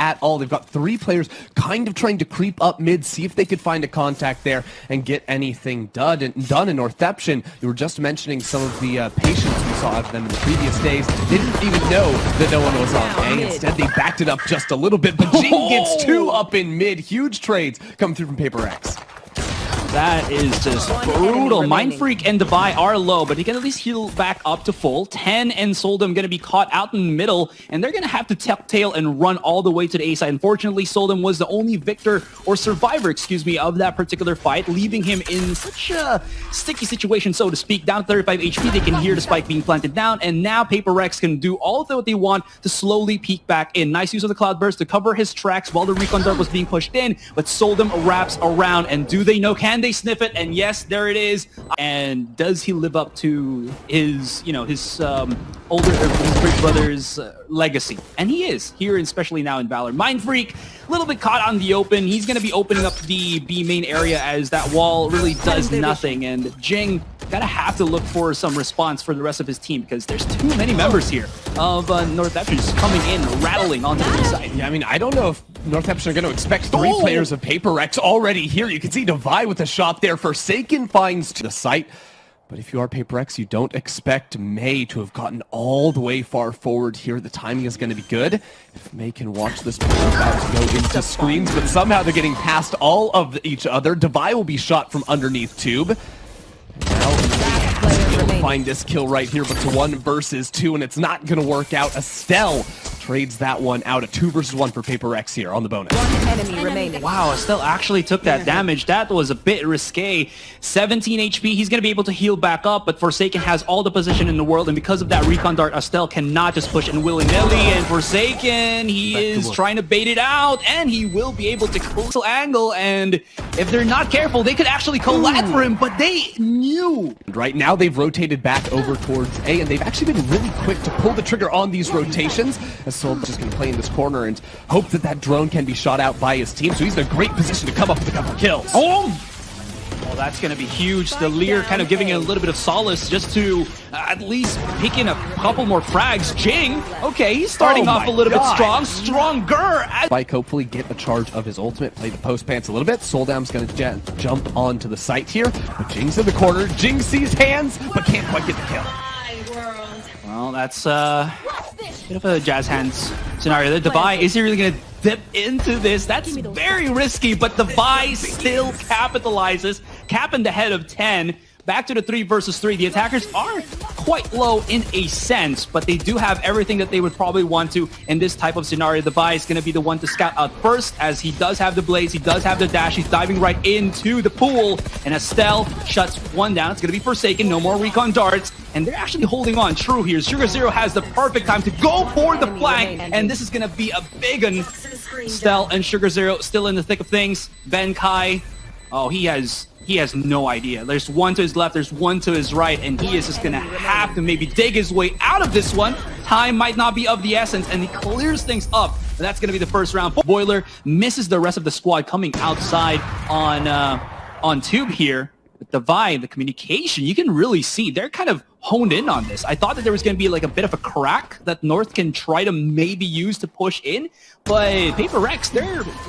at all. They've got 3 players kind of trying to creep up mid, see if they could find a contact there and get anything done in Northeption. You were just mentioning some of the patience we saw out of them in the previous days. They didn't even know that no one was on A. Instead, they backed it up just a little bit, but Jinggg gets 2 up in mid. Huge trades coming through from PRX. That is just brutal. Mindfreak and Devi are low, but he can at least heal back up to full. 10 and Seoldam going to be caught out in the middle, and they're going to have to tail and run all the way to the A side. Unfortunately, Seoldam was the only victor, or survivor, excuse me, of that particular fight, leaving him in such a sticky situation, so to speak. Down to 35 HP, they can hear the spike being planted down, and now PRX can do all of what they want to slowly peek back in. Nice use of the Cloudburst to cover his tracks while the Recon Dart was being pushed in, but Seoldam wraps around, and do they know? Can they sniff it? And yes, there it is. And does he live up to his, his older, his big brother's legacy? And he is here, especially now in Valor. Mindfreak, a little bit caught on the open. He's going to be opening up the B main area as that wall really does nothing. And Jinggg gotta have to look for some response for the rest of his team, because there's too many members here of Northeption just coming in, rattling onto the side. Yeah, I mean, I don't know if Northeption are going to expect 3 players of PRX already here. You can see Devi with a shot there. Forsaken finds to the site. But if you are PRX, you don't expect Meiy to have gotten all the way far forward here. The timing is going to be good. If Meiy can watch this player about to go into screens, but somehow they're getting past all of each other. Devi will be shot from underneath tube. Now he'll find this kill right here, but to 1 versus 2, and it's not going to work out. Astell trades that one out. A 2 versus 1 for PRX here on the bonus. 1 enemy remaining. Wow, Astell actually took that damage. That was a bit risque. 17 HP, he's going to be able to heal back up, but Forsaken has all the position in the world, and because of that Recon Dart, Astell cannot just push in willy-nilly, and Forsaken, he is trying to bait it out, and he will be able to close the angle, and if they're not careful, they could actually collab for him, but they knew. Right now, they've rotated back over towards A, and they've actually been really quick to pull the trigger on these rotations, as Seoldam's just going to play in this corner and hope that that drone can be shot out by his team, so he's in a great position to come up with a couple kills. Well, that's going to be huge. The Lear kind of giving it a little bit of solace just to at least pick in a couple more frags. Jinggg, okay, he's starting off a little bit stronger. Spike hopefully get a charge of his ultimate, play the post pants a little bit. Seoldam's going to jump onto the site here, but Jingg's in the corner. Jinggg sees hands, but can't quite get the kill. Well, that's a bit of a jazz hands scenario. The Devi, is he really going to dip into this? That's very risky, but Devi still capitalizes, capping the head of 10. Back to the 3 versus 3. The attackers are quite low in a sense, but they do have everything that they would probably want to in this type of scenario. Devi is going to be the one to scout out first, as he does have the blaze, he does have the dash, he's diving right into the pool, and Astell shuts one down. It's going to be Forsaken, no more Recon Darts, and they're actually holding on true here. SugarZero has the perfect time to go for the flank, and this is going to be a big one. Astell and SugarZero still in the thick of things. Benkai, oh, he has no idea. There's one to his left, there's one to his right, and he is just gonna have to maybe dig his way out of this one. Time might not be of the essence, and he clears things up. And that's gonna be the first round. Boiler misses the rest of the squad coming outside on tube here. But Devi, the communication, you can really see they're kind of honed in on this. I thought that there was going to be like a bit of a crack that North can try to maybe use to push in, but PRX,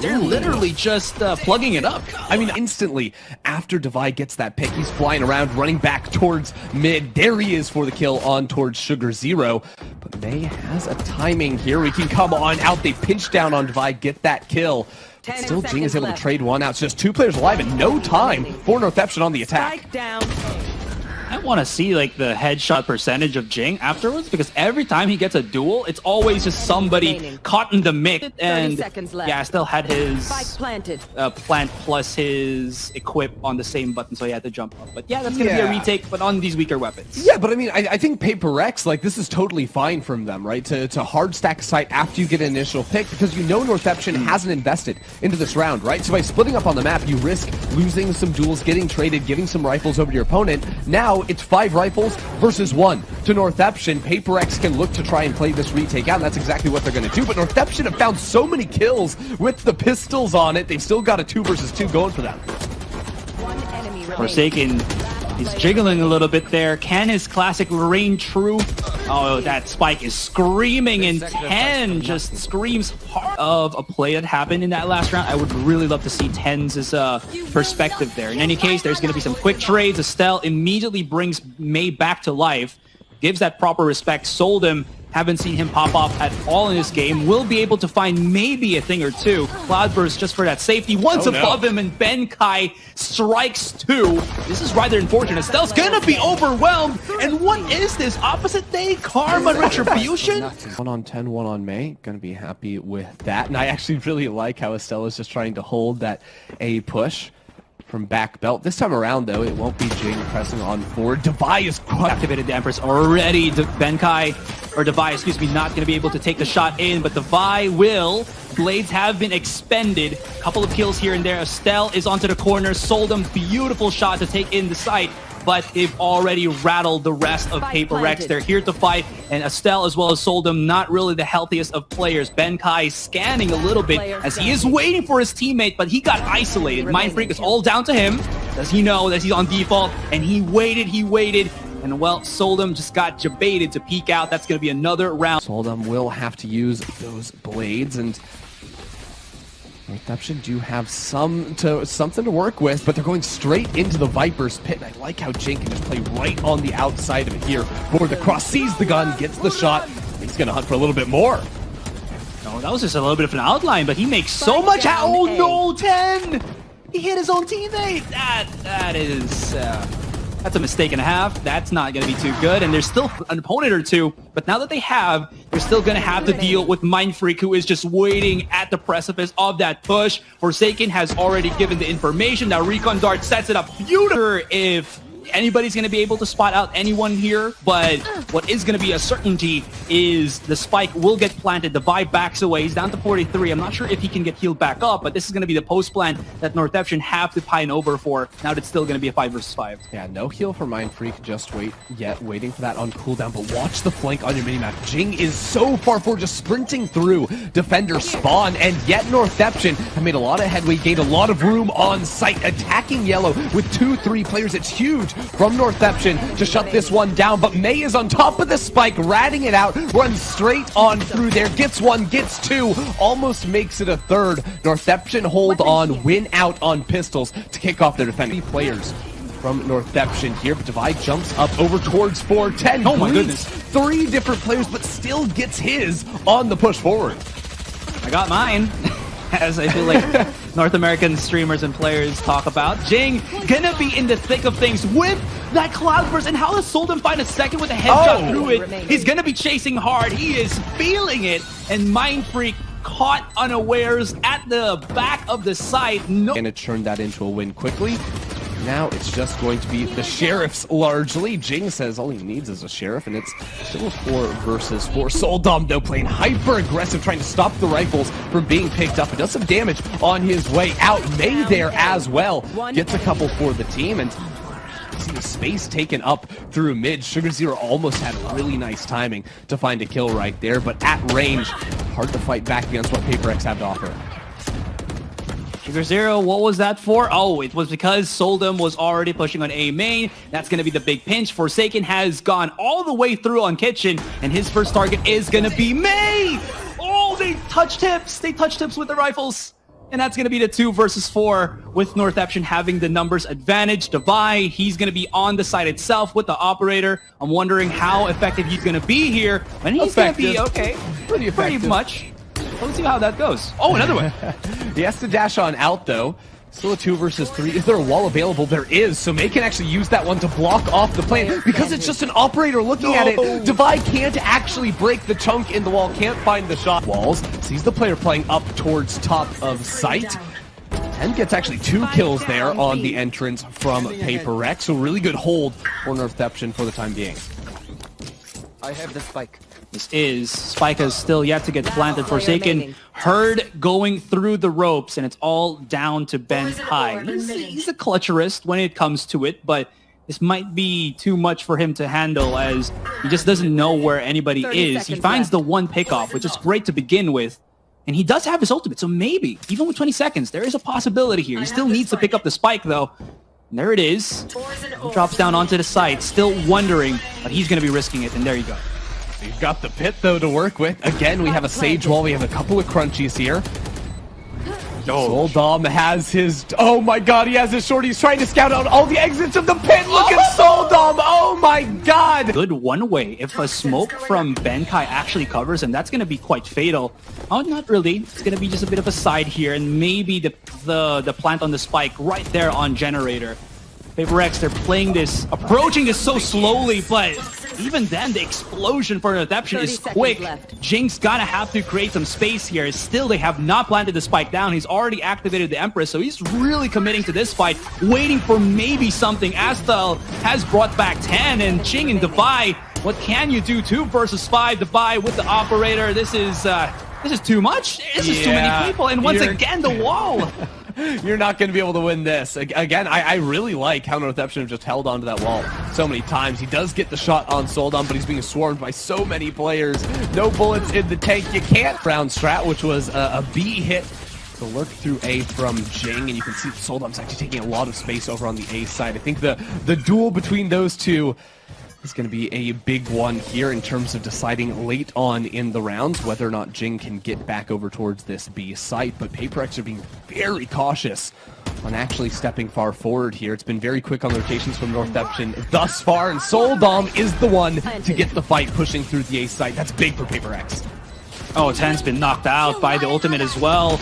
they're literally just plugging it up. I mean, instantly after Devi gets that pick, he's flying around, running back towards mid. There he is for the kill on towards SugarZero. But Meiy has a timing here. We can come on out. They pinch down on Devi, get that kill. Still, Jinggg is able to trade one out. It's just 2 players alive and no time for Northeption on the attack. I want to see like the headshot percentage of Jinggg afterwards, because every time he gets a duel, it's always just somebody caught in the mix. And yeah, I still had his plant plus his equip on the same button, so he had to jump up. But yeah, that's going to be a retake, but on these weaker weapons. Yeah, but I mean, I think PRX, like, this is totally fine from them, right? To hard stack a site after you get an initial pick, because you know Northeption hasn't invested into this round, right? So by splitting up on the map, you risk losing some duels, getting traded, giving some rifles over to your opponent. Now it's 5 rifles versus 1 to Northeption. PRX can look to try and play this retake out, and that's exactly what they're going to do. But Northeption have found so many kills with the pistols on it. They've still got a 2 versus 2 going for them. Forsaken, he's jiggling a little bit there. Can his classic reign true? Oh, that spike is screaming in 10. Just screams hard of a play that happened in that last round. I would really love to see Tens' perspective there. In any case, there's going to be some quick trades. Astell immediately brings Meiy back to life, gives that proper respect. Seoldam, haven't seen him pop off at all in this game. Will be able to find maybe a thing or two. Cloudburst just for that safety. Once above him, and Benkai strikes 2. This is rather unfortunate. Astell's gonna be overwhelmed. And what is this? Opposite day karma retribution? 1 on 10, 1 on Meiy. Gonna be happy with that. And I actually really like how Astell is just trying to hold that A push from back belt. This time around, though, it won't be Jinggg pressing on forward. Devi is activated the Empress already. Benkai, or Devi, excuse me, not going to be able to take the shot in, but Devi will. Blades have been expended. Couple of kills here and there. Astell is onto the corner. Seoldam, beautiful shot to take in the site, but they've already rattled the rest of PRX. They're here to fight, and Astell as well as Seoldam, not really the healthiest of players. Benkai scanning a little bit as he is waiting for his teammate, but he got isolated. Mindfreak is all down to him. Does he know that he's on default? And he waited, and well, Seoldam just got jebaited to peek out. That's going to be another round. Seoldam will have to use those blades, and Northeption do have something to work with, but they're going straight into the Viper's pit. And I like how Jinggg can just play right on the outside of it here. For the cross, sees the gun, gets the shot. He's going to hunt for a little bit more. No, that was just a little bit of an outline, but he makes so much. Oh no, 10! He hit his own teammate. That is. That's a mistake and a half. That's not going to be too good. And there's still an opponent or two. But now that they have, they're still going to have to deal with Mindfreak, who is just waiting at the precipice of that push. Forsaken has already given the information. Now Recon Dart sets it up beautiful. If anybody's going to be able to spot out anyone here, but what is going to be a certainty is the spike will get planted. The vibe backs away. He's down to 43. I'm not sure if he can get healed back up, but this is going to be the post plant that Northeption have to pine over for. Now it's still going to be a 5 versus 5. Yeah, no heal for Mindfreak just waiting for that on cooldown, but watch the flank on your minimap. Jinggg is so far forward, just sprinting through defender spawn, and yet Northeption have made a lot of headway, gained a lot of room on site, attacking yellow with 2-3 players. It's huge from Northeption to shut this one down, but Meiy is on top of the spike, ratting it out, runs straight on through there, gets 1, gets 2, almost makes it a 3rd. Northeption hold on, win out on pistols to kick off their defending players from Northeption here, but Devi jumps up over towards 410. Oh my goodness. 3 different players, but still gets his on the push forward. I got mine. As I feel like North American streamers and players talk about. Jinggg gonna be in the thick of things with that Cloudburst, and how does Seoldam find a second with a headshot through it? He's gonna be chasing hard. He is feeling it, and Mindfreak caught unawares at the back of the site. No. Gonna turn that into a win quickly. Now it's just going to be the sheriffs largely. Jinggg says all he needs is a sheriff, and it's still a 4 versus 4. Seoldam, though, playing hyper aggressive, trying to stop the rifles from being picked up. It does some damage on his way out. Meiy there as well. Gets a couple for the team, and see the space taken up through mid. Sugar Zero almost had really nice timing to find a kill right there, but at range, hard to fight back against what PRX have to offer. Sugar Zero, what was that for? Oh, it was because Seoldam was already pushing on A main. That's going to be the big pinch. Forsaken has gone all the way through on Kitchen, and his first target is going to be Meiy! Oh, they touched tips! They touched tips with the rifles! And that's going to be the 2 versus 4, with Northeption having the numbers advantage. Devi, he's going to be on the side itself with the operator. I'm wondering how effective he's going to be here. And he's going to be, okay, pretty much. Let's see how that goes. Oh, another one. He has to dash on out, though. Still a 2 versus 3. Is there a wall available? There is. So Meiy can actually use that one to block off the plane because it's just an operator looking at it. Devi can't actually break the chunk in the wall, can't find the shot. Walls, sees the player playing up towards top of sight. And gets actually 2 kills there on the entrance from PRX. So really good hold for Northeption for the time being. I have the spike. This is, Spike is still yet to get planted. Forsaken, heard going through the ropes, and it's all down to Benkai. He's a clutcherist when it comes to it, but this might be too much for him to handle, as he just doesn't know where anybody is. He finds the 1 pickoff, which is great to begin with, and he does have his ultimate, so maybe, even with 20 seconds, there is a possibility here. He still needs to pick up the spike, though. And there it is. He drops down onto the side, still wondering, but he's going to be risking it, and there you go. We've got the pit, though, to work with. Again, we have a Sage Wall. We have a couple of crunchies here. Seoldam has his... Oh my god, he has his short. He's trying to scout out all the exits of the pit. Look at Seoldam. Oh my god. Good one way. If a smoke from Benkai actually covers him, that's going to be quite fatal. Oh, not really. It's going to be just a bit of a side here, and maybe the plant on the spike right there on generator. PRX, they're playing this, approaching this so slowly, but even then, the explosion for Northeption is quick. Jingg's gotta have to create some space here. Still, they have not planted the spike down. He's already activated the Empress, so he's really committing to this fight, waiting for maybe something. Astell has brought back 10, and Jinggg and Dubai, what can you do? 2 versus 5, Dubai with the operator. This is too much. This is too many people, and once again, the wall. You're not going to be able to win this. Again, I really like how Northeption have just held onto that wall so many times. He does get the shot on Seoldam, but he's being swarmed by so many players. No bullets in the tank. You can't. Round strat, which was a B hit. The lurk through A from Jinggg, and you can see Seoldam's actually taking a lot of space over on the A side. I think the duel between those two is going to be a big one here in terms of deciding late on in the rounds whether or not Jinggg can get back over towards this B site. But PRX are being very cautious on actually stepping far forward here. It's been very quick on the rotations from Northeption thus far, and Seoldam is the one to get the fight pushing through the A site. That's big for PRX. Oh, 10's been knocked out by the ultimate as well.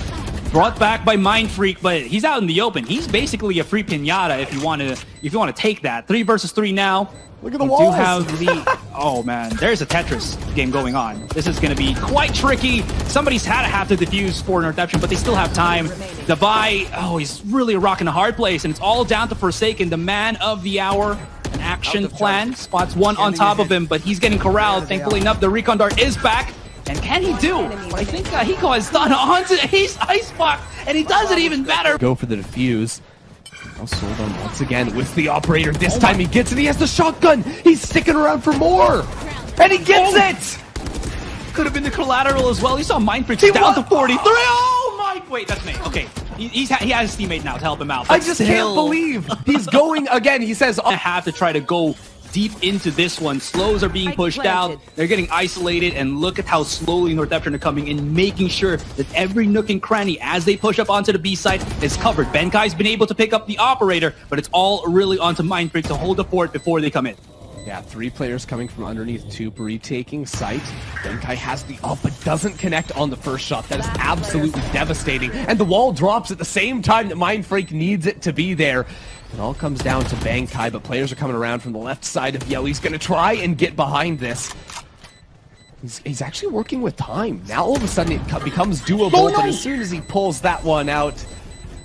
Brought back by mindfreak, but he's out in the open. He's basically a free pinata if you want to take that. 3 versus 3 now. Look at the walls. Do have the... Oh, man. There's a Tetris game going on. This is going to be quite tricky. Somebody's had to have to defuse for Northeption, but they still have time. Dubai, oh, he's really rocking a hard place, and it's all down to Forsaken, the man of the hour. An action plan. Spots one on top of him, but he's getting corralled. Thankfully enough, the recon dart is back. And can he do? I think Hiko has done onto his icebox, and he does it even better. Go for the defuse. Now Seoldam once again with the operator. This time he gets it. He has the shotgun. He's sticking around for more. And he gets it. Could have been the collateral as well. You saw mindfreak down to 43. Oh my! Wait, that's me. Okay, he has his teammate now to help him out. I just can't believe he's going again. He says, I have to try to go deep into this one. Slows are being pushed out. They're getting isolated, and look at how slowly Northeption are coming in, making sure that every nook and cranny as they push up onto the B side is covered. Benkai's been able to pick up the operator, but it's all really onto mindfreak to hold the fort before they come in. Yeah, 3 players coming from underneath Tube retaking site. Benkai has the up, but doesn't connect on the first shot. That is absolutely devastating. And the wall drops at the same time that mindfreak needs it to be there. It all comes down to Benkai, but players are coming around from the left side of Yellow. He's going to try and get behind this. He's actually working with time. Now all of a sudden it becomes doable, but as soon as he pulls that one out,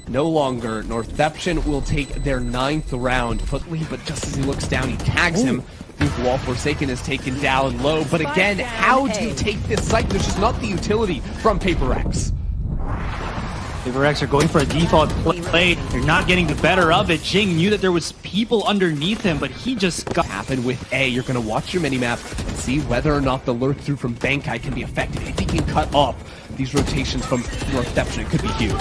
no longer. Northeption will take their 9th round quickly, but just as he looks down, he tags him. The wall Forsaken is taken down low, but again, how do you take this site? There's just not the utility from PRX. PRX are going for a default play. They're not getting the better of it. Jinggg knew that there was people underneath him, but he just got... Happen with A. You're going to watch your minimap and see whether or not the lurk through from Benkai can be effective. If he can cut off these rotations from Northeption, it could be huge.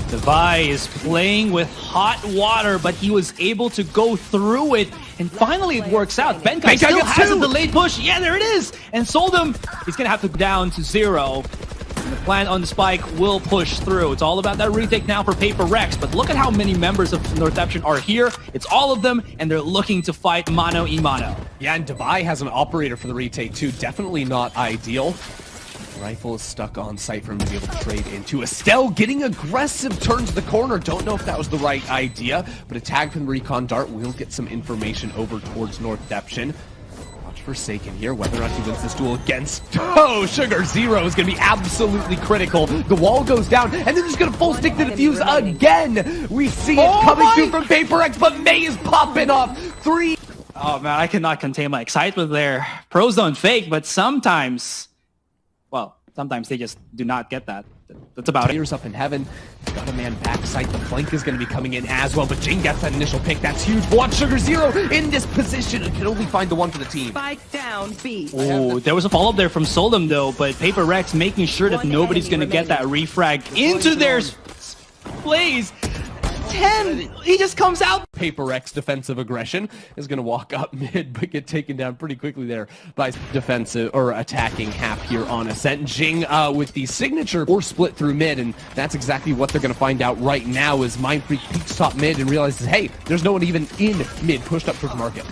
Dubai is playing with hot water, but he was able to go through it, and finally it works out. Benkai still has a delayed push. Yeah, there it is. And Seoldam, he's going to have to go down to 0. And the plant on the spike will push through. It's all about that retake now for PRX, but look at how many members of Northeption are here. It's all of them, and they're looking to fight mano a mano. Yeah, and Dubai has an operator for the retake too. Definitely not ideal. Rifle is stuck on site for him to be able to trade into. Astell getting aggressive, turns the corner. Don't know if that was the right idea, but a tag from the recon dart will get some information over towards Northeption. Watch Forsaken here, whether or not he wins this duel against... Oh, Sugar Zero is going to be absolutely critical. The wall goes down, and they're just going to full stick the defuse again. We see it coming through from PRX, but Meiy is popping off. 3. Oh, man, I cannot contain my excitement there. Pros don't fake, but sometimes... Well, sometimes they just do not get that. That's about it. Players up in heaven. Got a man backside. The flank is going to be coming in as well, but Jinggg gets that initial pick. That's huge. Watch Sugar Zero in this position and can only find the one for the team. Spike down B. Oh, there was a follow-up there from Seoldam though, but PRX making sure that nobody's going to get that refrag into their plays. 10, he just comes out. PRX defensive aggression is going to walk up mid, but get taken down pretty quickly there by defensive or attacking half here on Ascent. Jinggg with the signature or split through mid, and that's exactly what they're going to find out right now as mindfreak peeks top mid and realizes, hey, there's no one even in mid, pushed up towards market.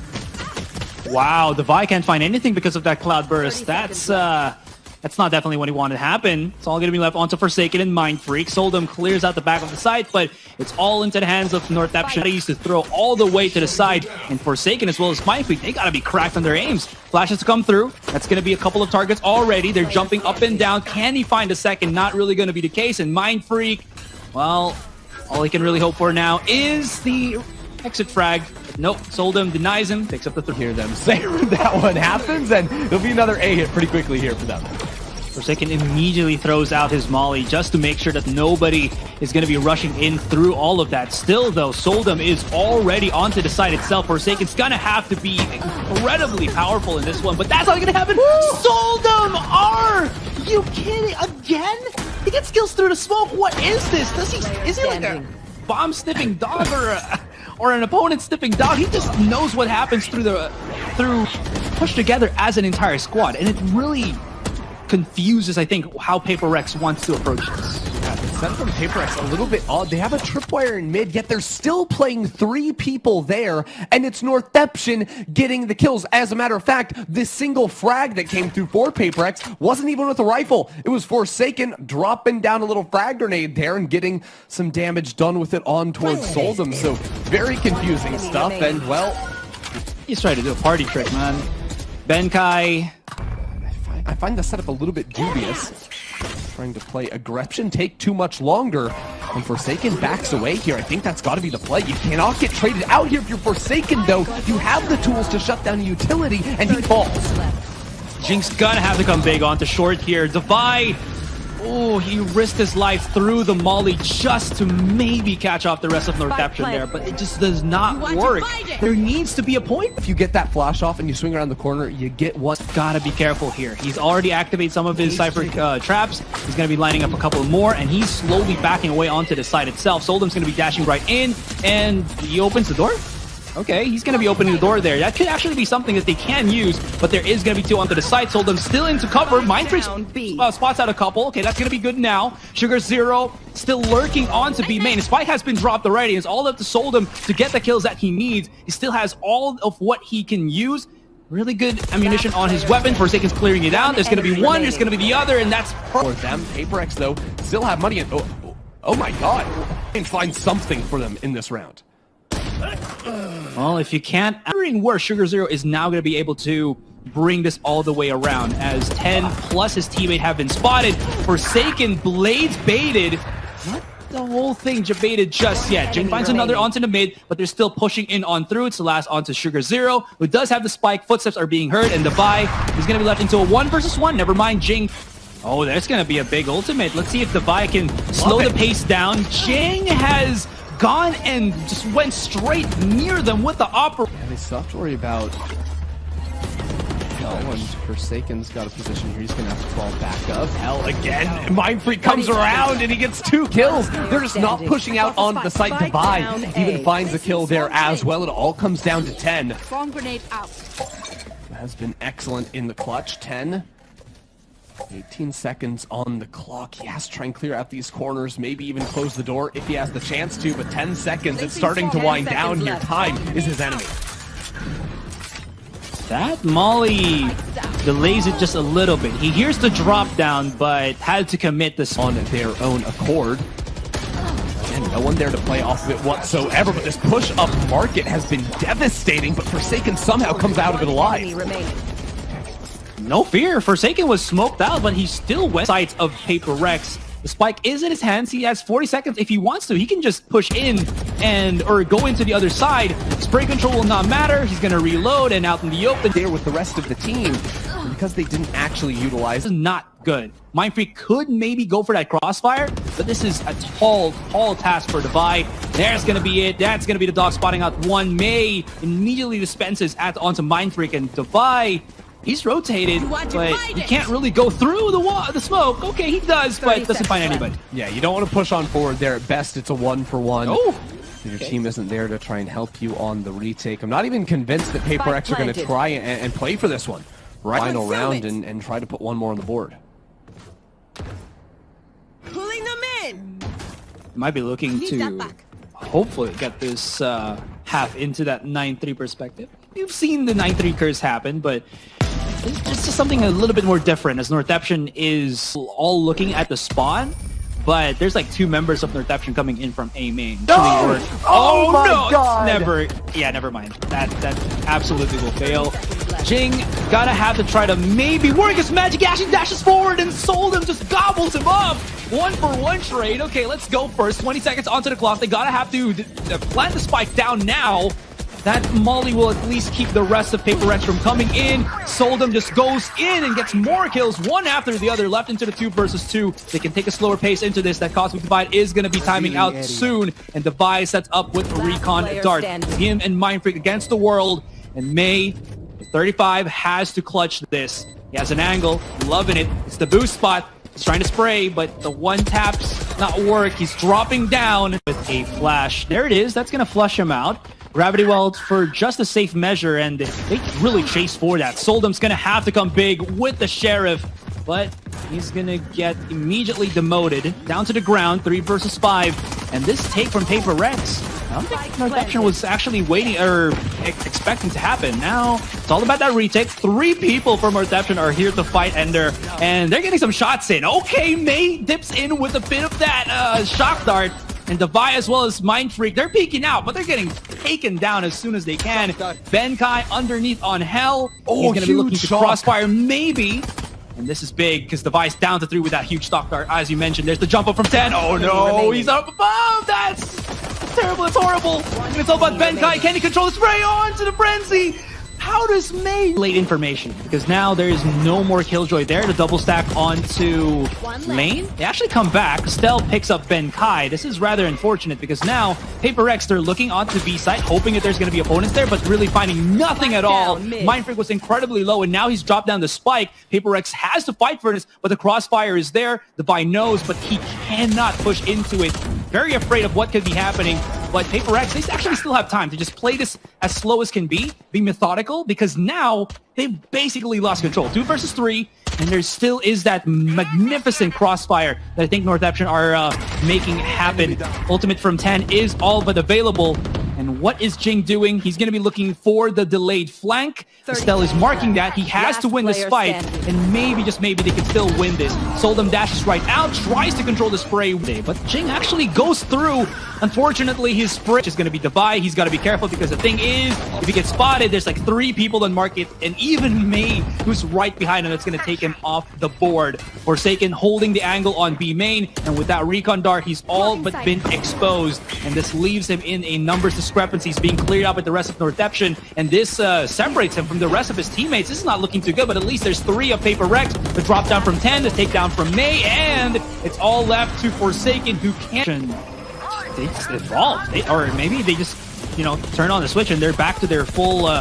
Wow, the Vi can't find anything because of that cloud burst. That's not definitely what he wanted to happen. It's all going to be left onto Forsaken and mindfreak. Seoldam clears out the back of the site, but it's all into the hands of Northeption. They used to throw all the way to the side, and Forsaken as well as mindfreak, they got to be cracked on their aims. Flashes to come through. That's going to be a couple of targets already. They're jumping up and down. Can he find a second? Not really going to be the case. And mindfreak, well, all he can really hope for now is the exit frag. Nope, Seoldam denies him, picks up the third. Hear them say that one happens, and there'll be another A hit pretty quickly here for them. Forsaken immediately throws out his molly just to make sure that nobody is going to be rushing in through all of that. Still, though, Seoldam is already onto the site itself. Forsaken's going to have to be incredibly powerful in this one, but that's not going to happen. Seoldam, are you kidding? Again? He gets kills through the smoke. What is this? Is he like a bomb-sniffing dog or an opponent-sniffing dog? He just knows what happens through push together as an entire squad, and it really confuses, I think, how PRX wants to approach this. Yeah, the setup from PRX a little bit odd. They have a tripwire in mid, yet they're still playing 3 people there, and it's Northeption getting the kills. As a matter of fact, this single frag that came through for PRX wasn't even with a rifle. It was Forsaken dropping down a little frag grenade there and getting some damage done with it on towards Seoldam. So very confusing stuff, and well, He's trying to do a party trick, man. Benkai. I find the setup a little bit dubious. Trying to play aggression take too much longer, and Forsaken backs away here. I think that's got to be the play. You cannot get traded out here if you're Forsaken, though. You have the tools to shut down a utility, and he falls. Jingg's gonna have to come big onto short here. Devi, oh, he risked his life through the molly just to maybe catch off the rest of Northeption there, but it just does not work. There needs to be a point. If you get that flash off and you swing around the corner, you get one. Gotta be careful here. He's already activated some of his Cypher traps. He's gonna be lining up a couple more, and he's slowly backing away onto the site itself. Seoldam's gonna be dashing right in, and he opens the door. Okay, he's going to be opening the door there. That could actually be something that they can use, but there is going to be 2 onto the side. Seoldam still into cover. mindfreak spots out a couple. Okay, that's going to be good now. Sugar0 still lurking onto B main. His spike has been dropped already. It's all up to Seoldam to get the kills that he needs. He still has all of what he can use. Really good ammunition on his weapon. Forsaken's clearing it out. There's going to be one, there's going to be the other, and that's for them. PRX, though, still have money. And oh my god. And find something for them in this round. Well, if you can't, wondering where Sugar0 is now going to be able to bring this all the way around, as 10 plus his teammate have been spotted. Forsaken blades baited. Not the whole thing baited just yet. Jinggg finds another onto the mid, but they're still pushing in on through. It's the last onto Sugar0, who does have the spike. Footsteps are being heard, and Devi is going to be left into a 1 versus 1. Never mind, Jinggg. Oh, there's going to be a big ultimate. Let's see if Devi can slow the pace down. Jinggg has gone and just went straight near them with the opera. Yeah, they still have to worry about and Forsaken's got a position here. He's gonna have to fall back up. Hell again. Mindfreak comes around and he gets 2 kills. They're just not pushing out on the site. Devi even finds a kill there as well. It all comes down to 10. Bomb grenade out. Has been excellent in the clutch. 10. 18 seconds on the clock. He has to try and clear out these corners, maybe even close the door if he has the chance to, but 10 seconds, it's starting to wind down here. Time is his enemy. That molly delays it just a little bit. He hears the drop down, but had to commit this on their own accord. And no one there to play off of it whatsoever, but this push-up market has been devastating, but Forsaken somehow comes out of it alive. No fear, Forsaken was smoked out, but he still went sides of PRX. The spike is in his hands. He has 40 seconds. If he wants to, he can just push in or go into the other side. Spray control will not matter. He's going to reload and out in the open. There with the rest of the team, because they didn't actually utilize this is not good. mindfreak could maybe go for that crossfire, but this is a tall task for Devi. There's going to be it. That's going to be the dog spotting out one. Meiy immediately dispenses onto mindfreak, and Devi, he's rotated, but he can't really go through the smoke. Okay, he does, but doesn't find anybody. Yeah, you don't want to push on forward there. At best, it's a 1-for-1. Oh, Your team isn't there to try and help you on the retake. I'm not even convinced that PRX are going to try and play for this one. Right, final round and try to put one more on the board. Pulling them in. Might be looking to hopefully get this half into that 9-3 perspective. You've seen the 9-3 curse happen, but it's just something a little bit more different as Northeption is all looking at the spawn. But there's like 2 members of Northeption coming in from A main. No! Oh my God! Never mind. That absolutely will fail. Jinggg gotta have to try to maybe work his magic. Actually dashes forward and Seoldam just gobbles him up. 1-for-1 trade. Okay, let's go first. 20 seconds onto the clock. They gotta have to plant the spike down now. That Molly will at least keep the rest of PRX from coming in. Seoldam just goes in and gets more kills, one after the other, left into the 2 versus 2. They can take a slower pace into this. That Cosmic Divide is going to be timing out soon. And Divide sets up with a Recon Dart. Him and mindfreak against the world. And Meiy, 35, has to clutch this. He has an angle, loving it. It's the boost spot. He's trying to spray, but the one tap's not work. He's dropping down with a flash. There it is. That's going to flush him out. Gravity Weld for just a safe measure, and they really chase for that. Seoldam's gonna have to come big with the Sheriff, but he's gonna get immediately demoted down to the ground. 3 versus 5, and this take from PRX, I don't think Northeption was actually waiting or expecting to happen. Now it's all about that retake. 3 people from Northeption are here to fight Ender, and they're getting some shots in. Okay, Meiy dips in with a bit of that shock dart. And Divide as well as mindfreak, they're peeking out, but they're getting taken down as soon as they can. Benkai underneath on Hell. He's going to be looking to crossfire, maybe. And this is big because Divide's down to 3 with that huge stock dart. As you mentioned, there's the jump up from 10. Oh no, he's up above. That's terrible. It's horrible. And it's all about Benkai. Can he control the spray on to the frenzy? How does Meiy late information? Because now there is no more Killjoy there to double stack onto lane. They actually come back. Astell picks up Benkai. This is rather unfortunate because now PRX, they're looking onto B site, hoping that there's going to be opponents there, but really finding nothing at all. Mindfreak was incredibly low, and now he's dropped down the spike. PRX has to fight for this, but the crossfire is there. The Divide knows, but he cannot push into it. Very afraid of what could be happening. But PRX, they actually still have time to just play this as slow as can be methodical, because now they've basically lost control. 2 versus 3, and there still is that magnificent crossfire that I think Northeption are making happen. Ultimate from 10 is all but available. And what is Jinggg doing? He's going to be looking for the delayed flank. Astell is marking that. He has to win this fight, and maybe, just maybe, they can still win this. Seoldam dashes right out, tries to control the spray, but Jinggg actually goes through. Unfortunately, his spray is going to be Divide. He's got to be careful because the thing is, if he gets spotted, there's like 3 people on market, and even Meiy, who's right behind him, that's going to take him off the board. Forsaken holding the angle on B main, and with that recon dart, he's all but been exposed, and this leaves him in a numbers discrepancies being cleared out with the rest of Northeption, and this separates him from the rest of his teammates. This is not looking too good, but at least there's 3 of PRX. The drop down from 10, the takedown from Meiy, and it's all left to Forsaken, who can't. They just evolve, or maybe they just, turn on the switch and they're back to their full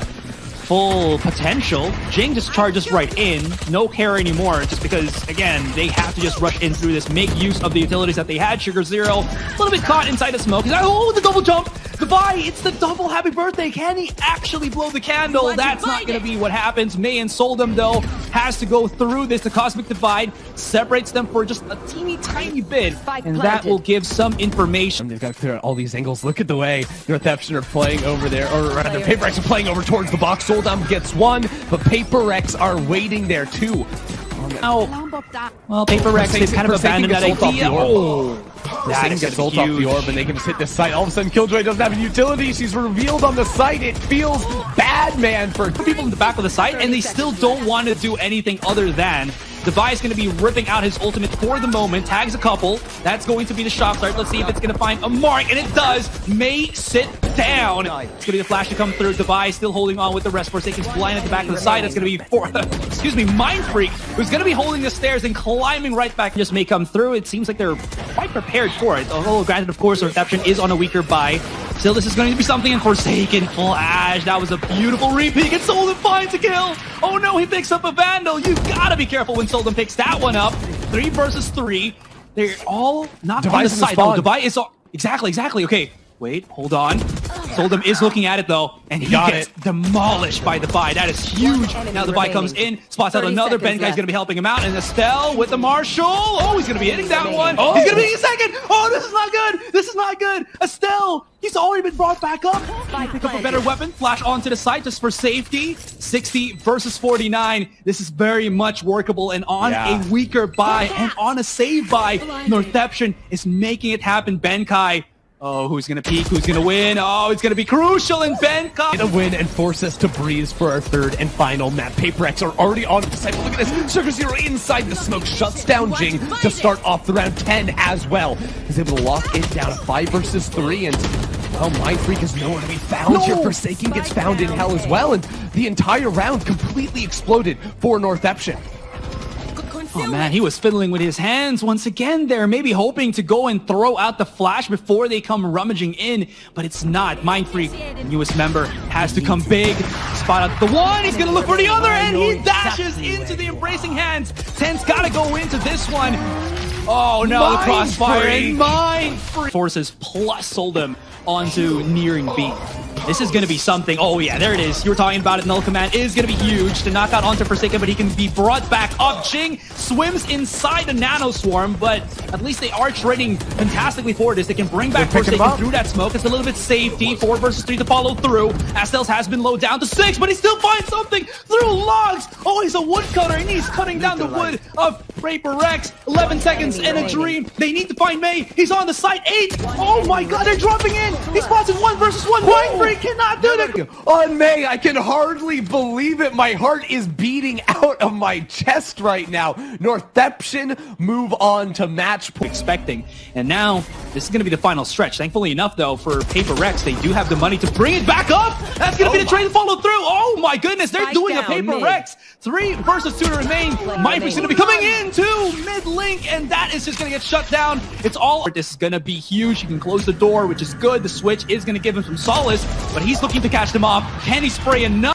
potential. Jinggg just charges right in, no care anymore, just because, again, they have to just rush in through this, make use of the utilities that they had. Sugar Zero, a little bit caught inside the smoke. He's like, oh, the double jump! Divide, it's the double happy birthday. Can he actually blow the candle? That's not going to be what happens. Meiy and Seoldam, though, has to go through this. The Cosmic Divide separates them for just a teeny tiny bit, and that will give some information. They've got to clear out all these angles. Look at the way Northeption are playing over there, or rather, PRX are playing over towards the box. Seoldam gets one, but PRX are waiting there too. Well, PRX, they've kind of abandoned that idea. That gets ult off the orb, and they can just hit this site. All of a sudden, Killjoy doesn't have a utility. She's revealed on the site. It feels bad, man, for people in the back of the site, and they still don't want to do anything other than Divide is going to be ripping out his ultimate for the moment. Tags a couple. That's going to be the shock start. Let's see if it's going to find a mark, and it does. Meiy sit down. It's going to be the flash to come through. Divide still holding on with the rest. Forsaken's blind at the back of the side. That's going to be mindfreak, who's going to be holding the stairs and climbing right back. Just may come through. It seems like they're quite prepared for it. Although, granted, of course, Northeption is on a weaker buy. Still, this is going to be something in Forsaken. Flash. That was a beautiful repeat. And Seoldam finds a kill. Oh no, he picks up a Vandal. You gotta be careful when Seoldam picks that one up. 3 versus 3. They're all not on the side. Oh, Divide is all... Exactly. Okay. Wait, hold on. Seoldam is looking at it though, and he gets demolished by Defy. That is huge. Now Defy comes in, spots out another. Benkai's gonna be helping him out, and Astell with the Marshall. Oh, he's gonna be hitting that one. Oh, he's gonna be a second. Oh, this is not good. This is not good. Astell, he's already been brought back up. Pick up a better weapon, flash onto the site just for safety. 60 versus 49. This is very much workable, and on a weaker buy and on a save buy, Northeption is making it happen. Benkai. Oh, who's gonna peak? Who's gonna win? Oh, it's gonna be crucial, and Benkai a win and force us to breeze for our third and final map. PRX are already on the site. Look at this. Sugar Zero inside the smoke shuts down Jinggg to start off the round 10 as well. He's able to lock it down 5 versus 3, and well, mindfreak is nowhere to be found here. Forsaken gets found in hell as well, and the entire round completely exploded for Northeption. Oh man, he was fiddling with his hands once again there, maybe hoping to go and throw out the flash before they come rummaging in, but it's not. Mindfreak, newest member, has to come big. Spot out the one, he's gonna look for the other, and he dashes into the embracing hands. Ten's gotta go into this one. Oh no, the crossfire, and mindfreak forces plus Seoldam onto nearing B. This is going to be something. Oh yeah, there it is. You were talking about it. Null command is going to be huge to knock out onto Forsaken, but he can be brought back up. Jinggg swims inside the nano swarm, but at least they are trading fantastically for this. They can bring back Forsaken through that smoke. It's a little bit safety. 4 versus 3 to follow through. Astell's has been low down to 6, but he still finds something through logs. Oh, he's a woodcutter, and he's cutting down the wood of PRX. 11 seconds and a dream. They need to find Meiy. He's on the site. 8. Oh my god, they're dropping in. He spots in 1 versus 1. Mindfreak cannot do that. On Meiy, I can hardly believe it. My heart is beating out of my chest right now. Northeption move on to match point. Expecting, and now this is going to be the final stretch. Thankfully enough though for PRX, they do have the money to bring it back up. That's going to be the trade to follow through. Oh my goodness, they're doing a PRX. 3 versus 2 to remain. Mindfreak's going to be coming into mid link, and that is just going to get shut down. It's all. This is going to be huge. You can close the door, which is good. The switch is going to give him some solace, but he's looking to catch them off. Can he spray enough?